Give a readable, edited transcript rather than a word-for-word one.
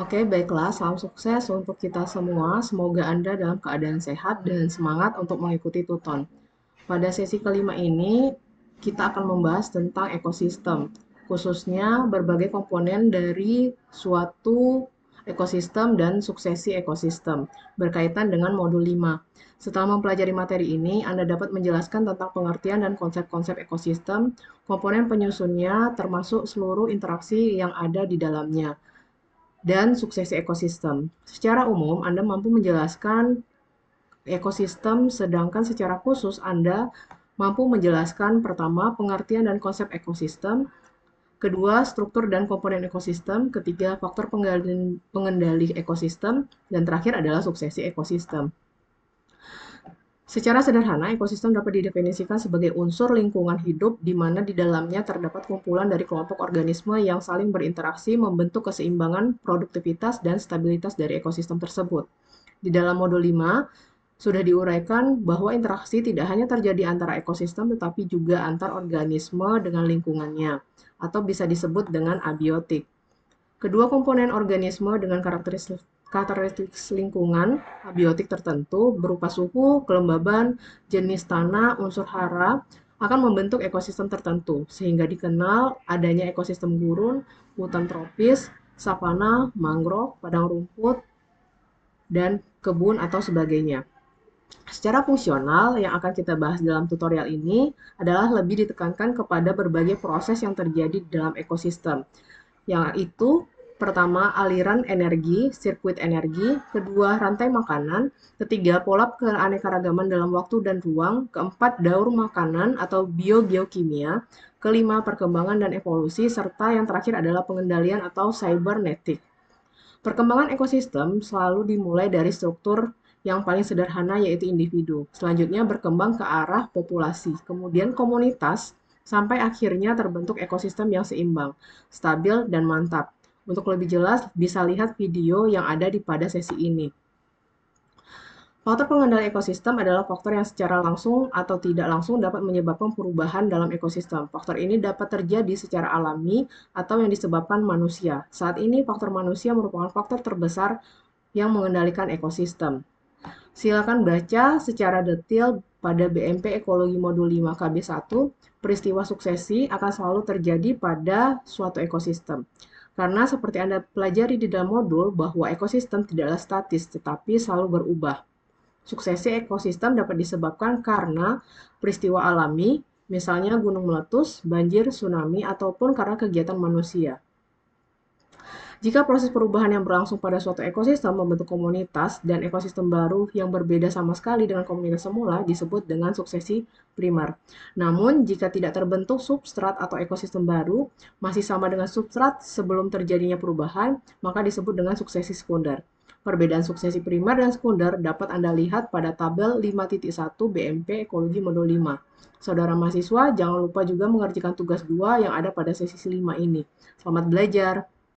Oke, baiklah. Salam sukses untuk kita semua. Semoga Anda dalam keadaan sehat dan semangat untuk mengikuti tuton. Pada sesi kelima ini, kita akan membahas tentang ekosistem, khususnya berbagai komponen dari suatu ekosistem dan suksesi ekosistem, berkaitan dengan modul 5. Setelah mempelajari materi ini, Anda dapat menjelaskan tentang pengertian dan konsep-konsep ekosistem, komponen penyusunnya, termasuk seluruh interaksi yang ada di dalamnya dan suksesi ekosistem. Secara umum, Anda mampu menjelaskan ekosistem, sedangkan secara khusus Anda mampu menjelaskan pertama, pengertian dan konsep ekosistem, kedua, struktur dan komponen ekosistem, ketiga, faktor pengendali ekosistem, dan terakhir adalah suksesi ekosistem. Secara sederhana, ekosistem dapat didefinisikan sebagai unsur lingkungan hidup di mana di dalamnya terdapat kumpulan dari kelompok organisme yang saling berinteraksi membentuk keseimbangan, produktivitas, dan stabilitas dari ekosistem tersebut. Di dalam modul 5, sudah diuraikan bahwa interaksi tidak hanya terjadi antara ekosistem tetapi juga antar organisme dengan lingkungannya, atau bisa disebut dengan abiotik. Kedua komponen organisme dengan karakteristik lingkungan abiotik tertentu berupa suhu, kelembaban, jenis tanah, unsur hara akan membentuk ekosistem tertentu sehingga dikenal adanya ekosistem gurun, hutan tropis, savana, mangrove, padang rumput, dan kebun atau sebagainya. Secara fungsional, yang akan kita bahas dalam tutorial ini adalah lebih ditekankan kepada berbagai proses yang terjadi di dalam ekosistem, yaitu pertama aliran energi, sirkuit energi, kedua rantai makanan, ketiga pola keanekaragaman dalam waktu dan ruang, keempat daur makanan atau biogeokimia, kelima perkembangan dan evolusi, serta yang terakhir adalah pengendalian atau cybernetik. Perkembangan ekosistem selalu dimulai dari struktur yang paling sederhana yaitu individu. Selanjutnya berkembang ke arah populasi, kemudian komunitas, sampai akhirnya terbentuk ekosistem yang seimbang, stabil, dan mantap. Untuk lebih jelas, bisa lihat video yang ada di pada sesi ini. Faktor pengendali ekosistem adalah faktor yang secara langsung atau tidak langsung dapat menyebabkan perubahan dalam ekosistem. Faktor ini dapat terjadi secara alami atau yang disebabkan manusia. Saat ini, faktor manusia merupakan faktor terbesar yang mengendalikan ekosistem. Silakan baca secara detail pada BMP Ekologi Modul 5 KB1, peristiwa suksesi akan selalu terjadi pada suatu ekosistem. Karena seperti Anda pelajari di dalam modul bahwa ekosistem tidaklah statis tetapi selalu berubah. Suksesi ekosistem dapat disebabkan karena peristiwa alami, misalnya gunung meletus, banjir, tsunami, ataupun karena kegiatan manusia. Jika proses perubahan yang berlangsung pada suatu ekosistem membentuk komunitas dan ekosistem baru yang berbeda sama sekali dengan komunitas semula disebut dengan suksesi primer. Namun, jika tidak terbentuk substrat atau ekosistem baru, masih sama dengan substrat sebelum terjadinya perubahan, maka disebut dengan suksesi sekunder. Perbedaan suksesi primer dan sekunder dapat Anda lihat pada tabel 5.1 BMP Ekologi Modul 5. Saudara mahasiswa, jangan lupa juga mengerjakan tugas 2 yang ada pada sesi 5 ini. Selamat belajar!